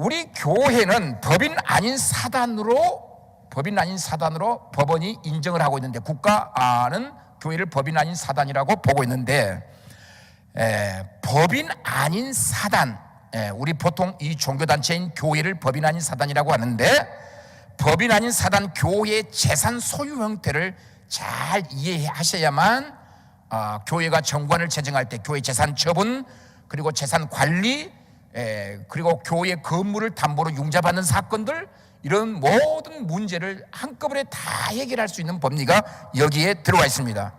우리 교회는 법인 아닌 사단으로 법원이 인정을 하고 있는데, 국가는 교회를 법인 아닌 사단이라고 보고 있는데, 법인 아닌 사단, 우리 보통 이 종교단체인 교회를 법인 아닌 사단이라고 하는데, 법인 아닌 사단 교회의 재산 소유 형태를 잘 이해하셔야만 교회가 정관을 제정할 때 교회 재산 처분, 그리고 재산 관리, 그리고 교회 건물을 담보로 융자받는 사건들, 이런 모든 문제를 한꺼번에 다 해결할 수 있는 법리가 여기에 들어와 있습니다.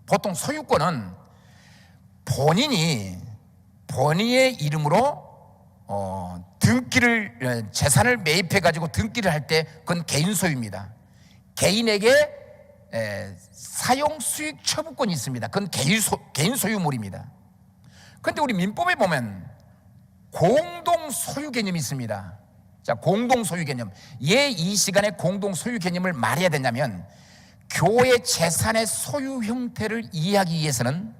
보통 소유권은 본인의 이름으로 재산을 매입해 가지고 등기를 할 때 그건 개인 소유입니다. 개인에게 사용 수익 처분권이 있습니다. 그건 개인 소유물입니다. 그런데 우리 민법에 보면 공동 소유 개념이 있습니다. 자, 공동 소유 개념. 이 시간에 공동 소유 개념을 말해야 되냐면, 교회 재산의 소유 형태를 이해하기 위해서는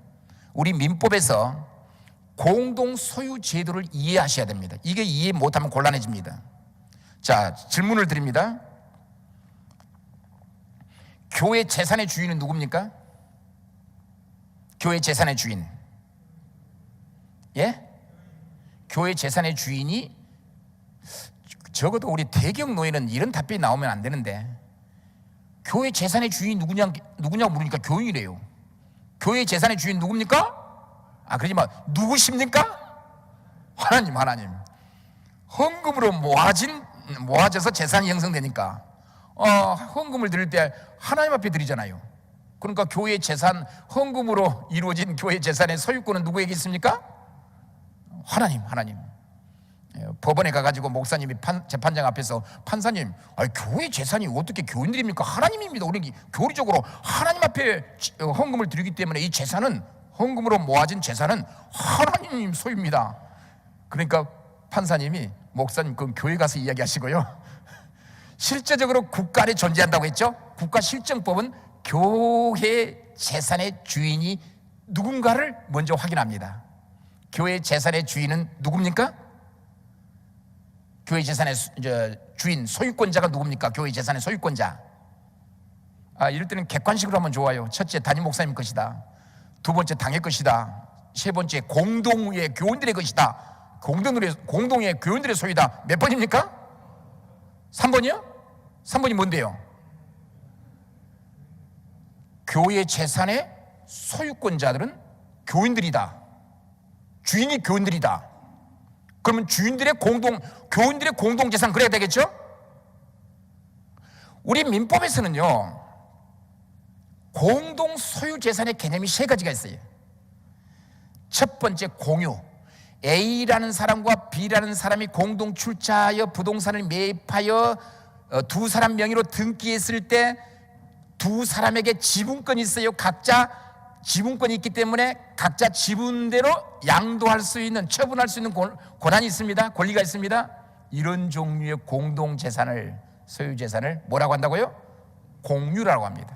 우리 민법에서 공동 소유 제도를 이해하셔야 됩니다. 이게 이해 못하면 곤란해집니다. 자, 질문을 드립니다. 교회 재산의 주인은 누굽니까? 교회 재산의 주인. 예? 교회 재산의 주인이, 적어도 우리 대경 노예는 이런 답변이 나오면 안 되는데, 교회 재산의 주인이 누구냐고 물으니까 교인이래요. 교회 재산의 주인 누굽니까? 그러지 마. 누구십니까? 하나님. 헌금으로 모아져서 재산이 형성되니까 헌금을 드릴 때 하나님 앞에 드리잖아요. 그러니까 교회 재산, 헌금으로 이루어진 교회 재산의 소유권은 누구에게 있습니까? 하나님. 법원에 가가지고 목사님이 재판장 앞에서, 판사님, 교회 재산이 어떻게 교인들입니까? 하나님입니다. 우리 교리적으로 하나님 앞에 헌금을 드리기 때문에 이 재산은, 헌금으로 모아진 재산은 하나님 소유입니다. 그러니까 판사님이, 목사님 그럼 교회 가서 이야기하시고요, 실제적으로 국가 안에 존재한다고 했죠. 국가실정법은 교회 재산의 주인이 누군가를 먼저 확인합니다. 교회 재산의 주인은 누굽니까? 교회 재산의 주인, 소유권자가 누굽니까? 교회 재산의 소유권자. 이럴 때는 객관식으로 하면 좋아요. 첫째, 담임 목사님 것이다. 두 번째, 당의 것이다. 세 번째, 공동의 교인들의 것이다. 공동의 교인들의 소유다. 몇 번입니까? 3번이요? 3번이 뭔데요? 교회 재산의 소유권자들은 교인들이다. 주인이 교인들이다. 그러면 교인들의 공동재산, 그래야 되겠죠? 우리 민법에서는요, 공동 소유재산의 개념이 세 가지가 있어요. 첫 번째, 공유. A라는 사람과 B라는 사람이 공동 출자하여 부동산을 매입하여 두 사람 명의로 등기했을 때 두 사람에게 지분권이 있어요. 각자 지분권이 있기 때문에 각자 지분대로 양도할 수 있는, 처분할 수 있는 권한이 있습니다. 권리가 있습니다. 이런 종류의 공동재산을, 소유재산을 뭐라고 한다고요? 공유라고 합니다.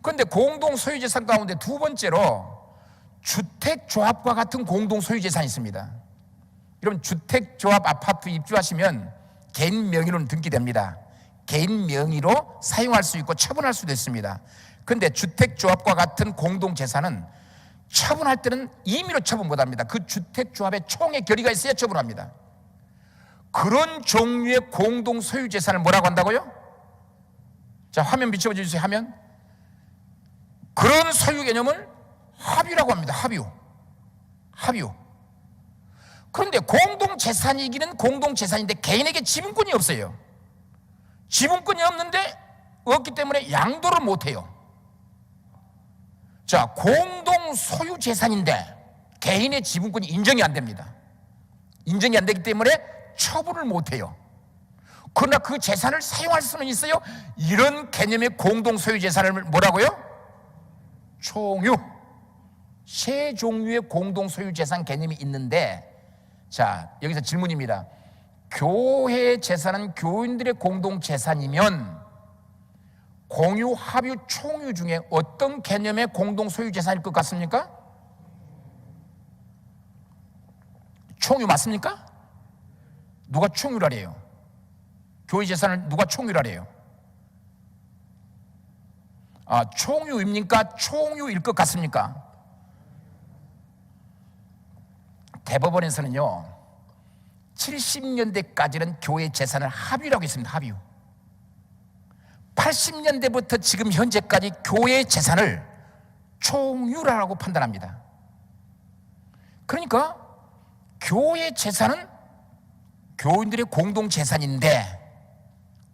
그런데 공동 소유재산 가운데 두 번째로 주택조합과 같은 공동 소유재산이 있습니다. 여러분, 주택조합 아파트 입주하시면 개인 명의로는 등기됩니다. 개인 명의로 사용할 수 있고 처분할 수도 있습니다. 그런데 주택조합과 같은 공동재산은 처분할 때는 임의로 처분 못합니다. 그 주택조합의 총의 결의가 있어야 처분합니다. 그런 종류의 공동 소유재산을 뭐라고 한다고요? 자, 화면 비춰주세요. 하면 그런 소유 개념을 합유라고 합니다. 합유. 그런데 공동재산이기는 공동재산인데 개인에게 지분권이 없어요. 지분권이 없기 때문에 양도를 못해요. 자, 공동 소유재산인데 개인의 지분권이 인정이 안 됩니다. 인정이 안 되기 때문에 처분을 못해요. 그러나 그 재산을 사용할 수는 있어요. 이런 개념의 공동 소유재산을 뭐라고요? 총유. 세 종류의 공동 소유재산 개념이 있는데, 자, 여기서 질문입니다. 교회 재산은 교인들의 공동 재산이면 공유, 합유, 총유 중에 어떤 개념의 공동 소유 재산일 것 같습니까? 총유 맞습니까? 누가 총유라래요? 교회 재산을 누가 총유라래요? 총유입니까? 총유일 것 같습니까? 대법원에서는요 70년대까지는 교회 재산을 합유라고 했습니다. 합유. 80년대부터 지금 현재까지 교회 재산을 총유라고 판단합니다. 그러니까 교회 재산은 교인들의 공동 재산인데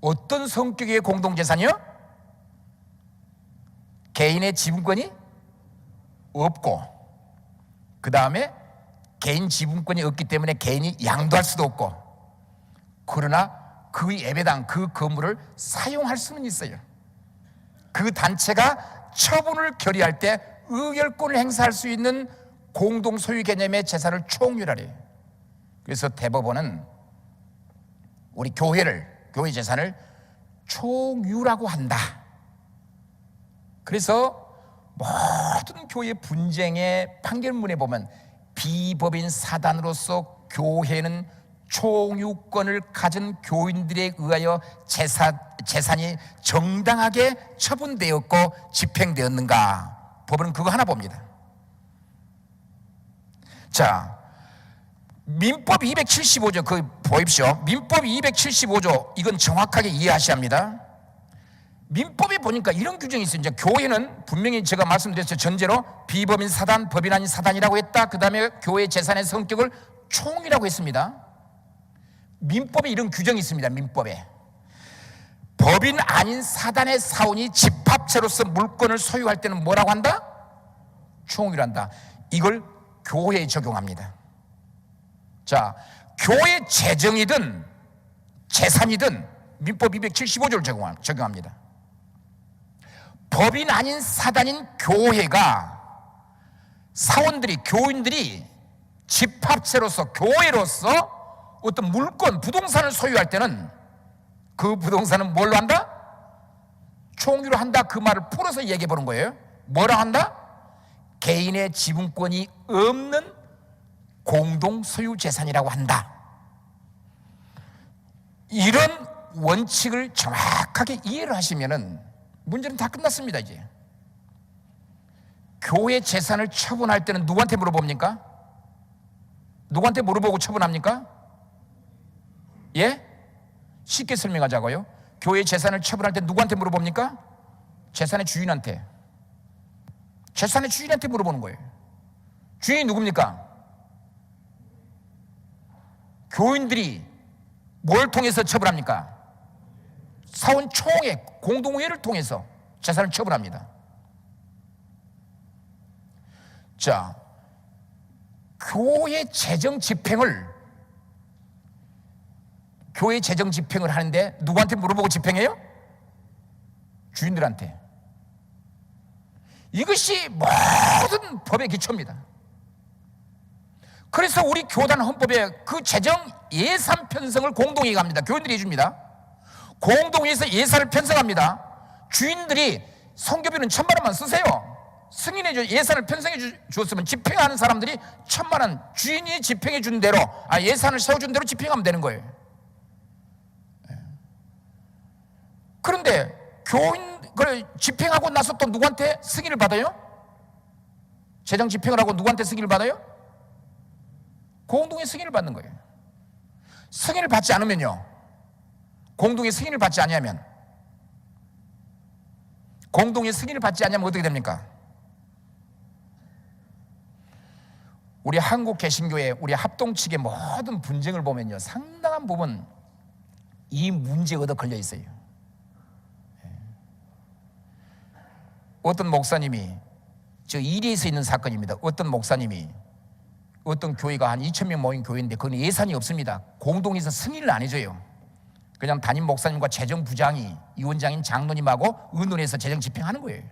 어떤 성격의 공동 재산이요? 개인의 지분권이 없고, 그 다음에 개인 지분권이 없기 때문에 개인이 양도할 수도 없고, 그러나 그 예배당, 그 건물을 사용할 수는 있어요. 그 단체가 처분을 결의할 때 의결권을 행사할 수 있는 공동 소유 개념의 재산을 총유라래요. 그래서 대법원은 우리 교회 재산을 총유라고 한다. 그래서 모든 교회 분쟁의 판결문에 보면 비법인 사단으로서 교회는 총유권을 가진 교인들에 의하여 재산이 정당하게 처분되었고 집행되었는가? 법원은 그거 하나 봅니다. 자, 민법 275조 그 보십시오. 민법 275조 이건 정확하게 이해하셔야 합니다. 민법에 보니까 이런 규정이 있어요. 이제 교회는 분명히 제가 말씀드렸죠. 전제로 비법인 사단, 법인 아닌 사단이라고 했다. 그 다음에 교회 재산의 성격을 총이라고 했습니다. 민법에 이런 규정이 있습니다. 민법에 법인 아닌 사단의 사원이 집합체로서 물건을 소유할 때는 뭐라고 한다? 총유를 한다. 이걸 교회에 적용합니다. 자, 교회 재정이든 재산이든 민법 275조를 적용합니다. 법인 아닌 사단인 교회가 사원들이, 교인들이 집합체로서, 교회로서 어떤 물건, 부동산을 소유할 때는 그 부동산은 뭘로 한다? 총유로 한다. 그 말을 풀어서 얘기해 보는 거예요. 뭐라 한다? 개인의 지분권이 없는 공동 소유 재산이라고 한다. 이런 원칙을 정확하게 이해를 하시면은 문제는 다 끝났습니다. 이제 교회 재산을 처분할 때는 누구한테 물어봅니까? 누구한테 물어보고 처분합니까? 예? 쉽게 설명하자고요. 교회 재산을 처분할 때 누구한테 물어봅니까? 재산의 주인한테. 재산의 주인한테 물어보는 거예요. 주인이 누굽니까? 교인들이 뭘 통해서 처분합니까? 사원총회, 공동회의를 통해서 재산을 처분합니다. 자, 교회 재정 집행을 하는데 누구한테 물어보고 집행해요? 주인들한테. 이것이 모든 법의 기초입니다. 그래서 우리 교단 헌법에 그 재정 예산 편성을 공동회의가 합니다. 교인들이 해줍니다. 공동회의에서 예산을 편성합니다. 주인들이 성교비는 1,000만 원만 쓰세요. 승인해 예산을 편성해 주었으면 집행하는 사람들이 1,000만 원, 주인이 집행해 준 대로, 예산을 세워준 대로 집행하면 되는 거예요. 그런데 교인을 집행하고 나서 또 누구한테 승인을 받아요? 재정 집행을 하고 누구한테 승인을 받아요? 공동의 승인을 받는 거예요. 승인을 받지 않으면요, 공동의 승인을 받지 아니하면 어떻게 됩니까? 우리 한국 개신교회, 우리 합동 측의 모든 분쟁을 보면요, 상당한 부분 이 문제에 얻어 걸려 있어요. 어떤 목사님이, 저 이리에서 있는 사건입니다. 어떤 목사님이 어떤 교회가 한 2,000명 모인 교회인데 그건 예산이 없습니다. 공동에서 승인을 안 해줘요. 그냥 담임 목사님과 재정부장이, 위원장인 장로님하고 의논해서 재정 집행하는 거예요.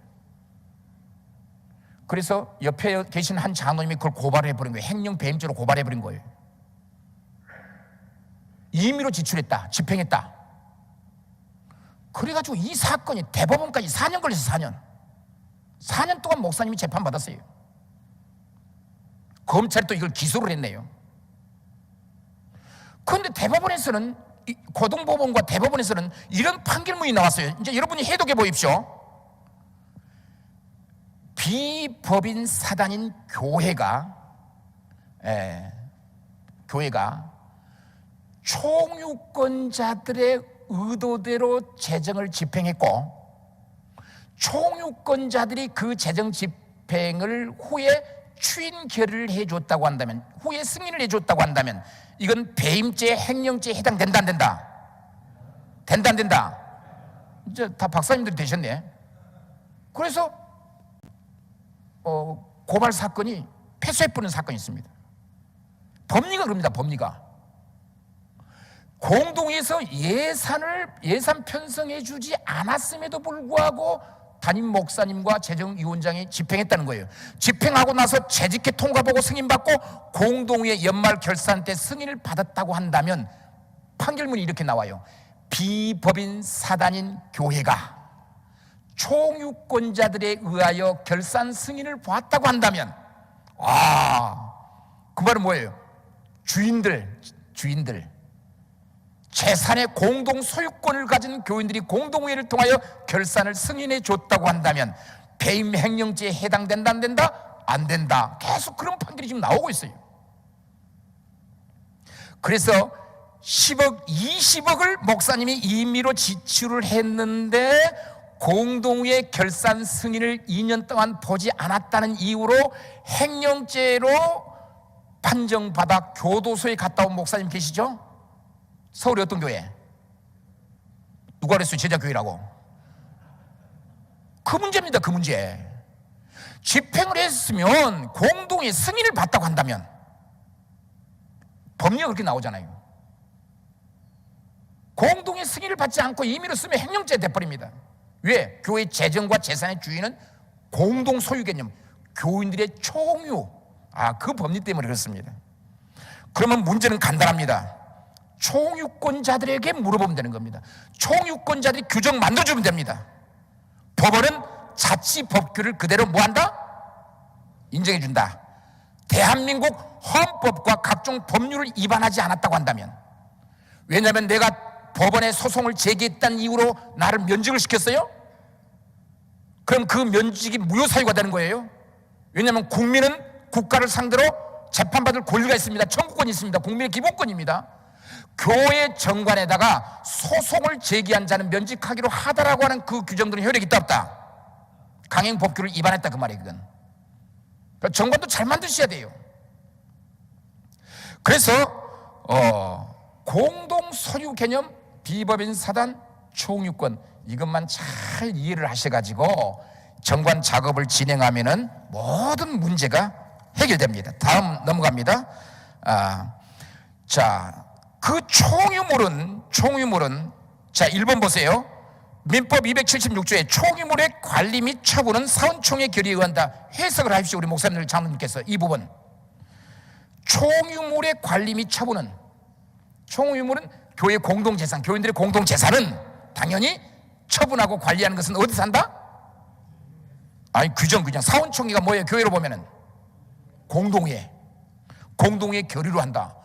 그래서 옆에 계신 한 장로님이 그걸 고발해버린 거예요. 횡령 배임죄로 고발해버린 거예요. 임의로 지출했다, 집행했다. 그래가지고 이 사건이 대법원까지 4년 걸렸어요. 4년 동안 목사님이 재판받았어요. 검찰이 또 이걸 기소를 했네요. 그런데 대법원에서는, 고등법원과 대법원에서는 이런 판결문이 나왔어요. 이제 여러분이 해독해 보십시오. 비법인 사단인 교회가 총유권자들의 의도대로 재정을 집행했고, 총유권자들이 그 재정 집행을 후에 추인 결의를 해줬다고 한다면, 후에 승인을 해줬다고 한다면 이건 배임죄, 횡령죄에 해당된다 안 된다? 된다 안 된다? 이제 다 박사님들이 되셨네. 그래서 고발 사건이 패소해버리는 사건이 있습니다. 법리가 그럽니다. 법리가 공동에서 예산 편성해 주지 않았음에도 불구하고 담임 목사님과 재정위원장이 집행했다는 거예요. 집행하고 나서 재직회 통과보고 승인받고 공동의 연말 결산 때 승인을 받았다고 한다면 판결문이 이렇게 나와요. 비법인 사단인 교회가 총유권자들에 의하여 결산 승인을 보았다고 한다면, 그 말은 뭐예요? 주인들 재산의 공동 소유권을 가진 교인들이 공동회의를 통하여 결산을 승인해 줬다고 한다면 배임 횡령죄에 해당된다 안 된다? 안 된다. 계속 그런 판결이 지금 나오고 있어요. 그래서 10억, 20억을 목사님이 임의로 지출을 했는데 공동회 결산 승인을 2년 동안 보지 않았다는 이유로 횡령죄로 판정받아 교도소에 갔다 온 목사님 계시죠? 서울의 어떤 교회? 누가 그랬어요? 제자교회라고. 그 문제입니다. 그 문제. 집행을 했으면 공동의 승인을 받다고 한다면, 법리가 그렇게 나오잖아요. 공동의 승인을 받지 않고 임의로 쓰면 횡령죄 돼버립니다. 왜? 교회 재정과 재산의 주인은 공동 소유 개념, 교인들의 총유, 그 법리 때문에 그렇습니다. 그러면 문제는 간단합니다. 총유권자들에게 물어보면 되는 겁니다. 총유권자들이 규정 만들어주면 됩니다. 법원은 자치법규를 그대로 뭐한다? 인정해준다. 대한민국 헌법과 각종 법률을 위반하지 않았다고 한다면, 왜냐하면 내가 법원에 소송을 제기했다는 이유로 나를 면직을 시켰어요? 그럼 그 면직이 무효사유가 되는 거예요. 왜냐하면 국민은 국가를 상대로 재판받을 권리가 있습니다. 청구권이 있습니다. 국민의 기본권입니다. 교회 정관에다가 소송을 제기한 자는 면직하기로 하다라고 하는 그 규정들은 효력이 있다 없다? 강행법규를 위반했다 그 말이에요. 그건. 그러니까 정관도 잘 만드셔야 돼요. 그래서 공동 소유 개념, 비법인 사단, 총유권, 이것만 잘 이해를 하셔가지고 정관 작업을 진행하면은 모든 문제가 해결됩니다. 다음 넘어갑니다. 자, 그 총유물은 자, 1번 보세요. 민법 276조에 총유물의 관리 및 처분은 사원총회 결의에 의한다. 해석을 하십시오. 우리 목사님들 장로님께서 이 부분. 총유물의 관리 및 처분은, 총유물은 교회 공동재산, 교인들의 공동재산은 당연히 처분하고 관리하는 것은 어디서 한다? 규정. 사원총회가 뭐예요? 교회로 보면은 공동회 결의로 한다.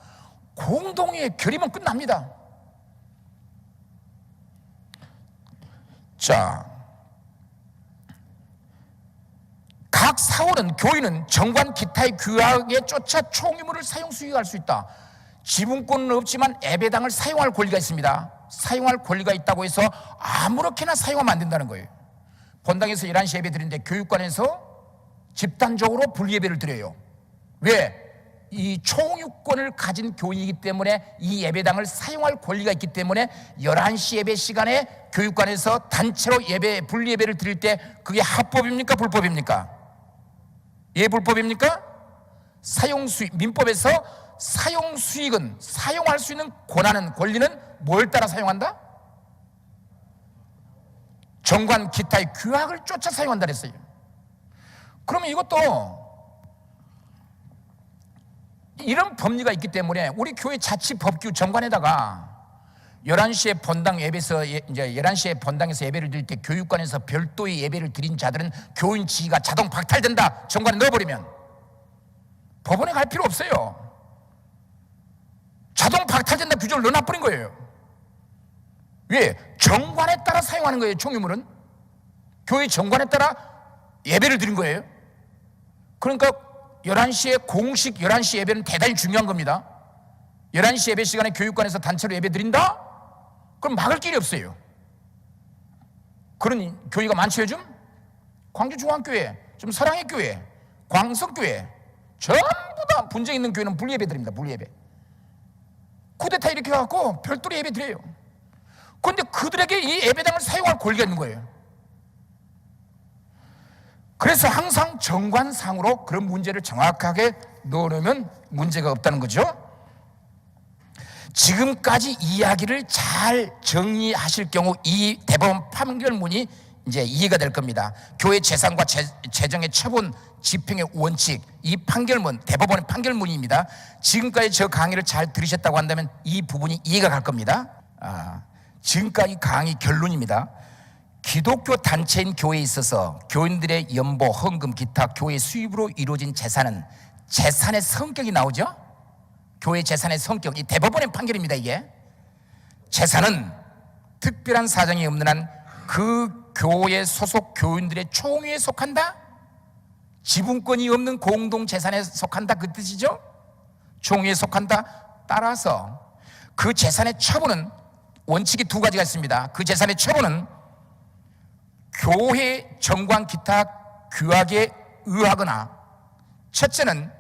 공동회 결의면 끝납니다. 자, 각 사원은, 교인은 정관 기타의 규약에 쫓아 총유물을 사용 수익할 수 있다. 지분권은 없지만 예배당을 사용할 권리가 있습니다. 사용할 권리가 있다고 해서 아무렇게나 사용하면 안 된다는 거예요. 본당에서 11시 예배 드리는데 교육관에서 집단적으로 분리예배를 드려요. 왜? 이 총유권을 가진 교인이기 때문에 이 예배당을 사용할 권리가 있기 때문에 11시 예배 시간에 교육관에서 단체로 분리예배를 드릴 때 그게 합법입니까? 불법입니까? 예, 불법입니까? 민법에서 사용수익은, 사용할 수 있는 권리는 뭘 따라 사용한다? 정관 기타의 규약을 쫓아 사용한다 그랬어요. 그러면 이것도 이런 법리가 있기 때문에 우리 교회 자치법규 정관에다가 11시에 본당 예배에서, 이제 11시에 본당에서 예배를 드릴 때 교육관에서 별도의 예배를 드린 자들은 교인 지위가 자동 박탈된다. 정관에 넣어버리면 법원에 갈 필요 없어요. 자동 박탈된다 규정을 넣어놔버린 거예요. 왜? 정관에 따라 사용하는 거예요. 총유물은 교회 정관에 따라 예배를 드린 거예요. 그러니까 11시에 공식 11시 예배는 대단히 중요한 겁니다. 11시 예배 시간에 교육관에서 단체로 예배 드린다? 그럼 막을 길이 없어요. 그런 교회가 많죠 요즘? 광주중앙교회, 좀 사랑의 교회, 광석교회 전부 다 분쟁 있는 교회는 분리예배 드립니다. 분리예배. 쿠데타 일으켜갖고 별도로 예배 드려요. 그런데 그들에게 이 예배당을 사용할 권리가 있는 거예요. 그래서 항상 정관상으로 그런 문제를 정확하게 넣어놓으면 문제가 없다는 거죠. 지금까지 이야기를 잘 정리하실 경우 이 대법원 판결문이 이제 이해가 될 겁니다. 교회 재산과 재정의 처분 집행의 원칙, 이 판결문, 대법원의 판결문입니다. 지금까지 저 강의를 잘 들으셨다고 한다면 이 부분이 이해가 갈 겁니다. 지금까지 강의 결론입니다. 기독교 단체인 교회에 있어서 교인들의 연보, 헌금, 기타 교회 수입으로 이루어진 재산은 재산의 성격이 나오죠. 교회 재산의 성격, 이 대법원의 판결입니다. 이게 재산은 특별한 사정이 없는 한 그 교회 소속 교인들의 총유에 속한다. 지분권이 없는 공동재산에 속한다 그 뜻이죠. 총유에 속한다. 따라서 그 재산의 처분은 원칙이 두 가지가 있습니다. 그 재산의 처분은 교회 정관 기타 규약에 의하거나, 첫째는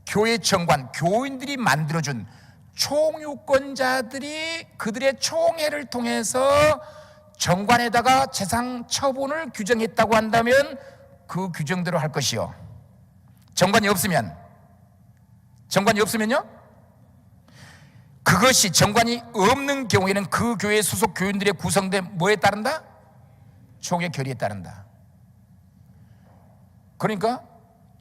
교회 정관, 교인들이 만들어준 총유권자들이 그들의 총회를 통해서 정관에다가 재산 처분을 규정했다고 한다면 그 규정대로 할 것이요. 정관이 없으면요? 그것이 정관이 없는 경우에는 그 교회 소속 교인들의 구성된 뭐에 따른다? 총회 결의에 따른다. 그러니까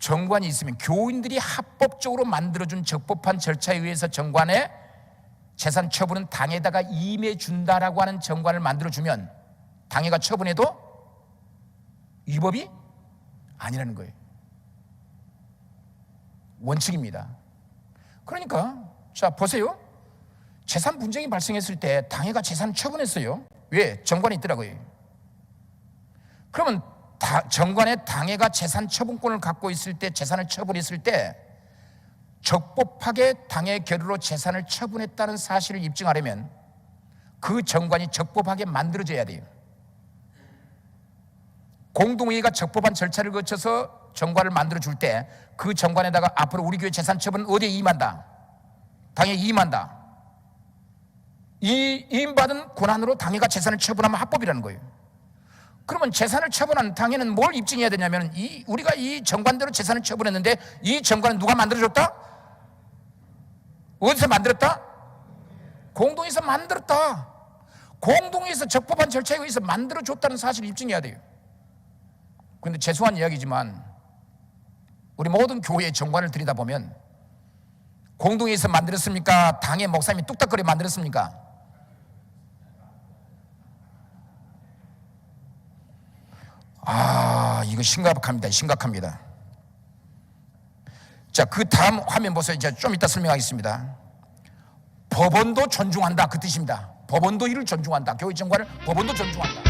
정관이 있으면 교인들이 합법적으로 만들어준 적법한 절차에 의해서 정관에 재산 처분은 당에다가 임해준다라고 하는 정관을 만들어주면 당회가 처분해도 위법이 아니라는 거예요. 원칙입니다. 그러니까 자 보세요. 재산 분쟁이 발생했을 때 당회가 재산 처분했어요. 왜? 정관이 있더라고요. 그러면 정관에 당회가 재산 처분권을 갖고 있을 때, 재산을 처분했을 때 적법하게 당의 결의로 재산을 처분했다는 사실을 입증하려면 그 정관이 적법하게 만들어져야 돼요. 공동회의가 적법한 절차를 거쳐서 정관을 만들어줄 때 그 정관에다가 앞으로 우리 교회 재산 처분은 어디에 임한다? 당에 임한다. 이 임받은 권한으로 당회가 재산을 처분하면 합법이라는 거예요. 그러면 재산을 처분한 당에는 뭘 입증해야 되냐면 우리가 이 정관대로 재산을 처분했는데 이 정관은 누가 만들어줬다? 어디서 만들었다? 공동에서 만들었다. 공동에서 적법한 절차에 의해서 만들어줬다는 사실을 입증해야 돼요. 그런데 죄송한 이야기지만 우리 모든 교회의 정관을 들여다보면 공동에서 만들었습니까? 당의 목사님이 뚝딱거려 만들었습니까? 이거 심각합니다. 자, 그 다음 화면 보세요. 이제 좀 이따 설명하겠습니다. 법원도 존중한다 그 뜻입니다. 법원도 이를 존중한다. 교회 정관을 법원도 존중한다.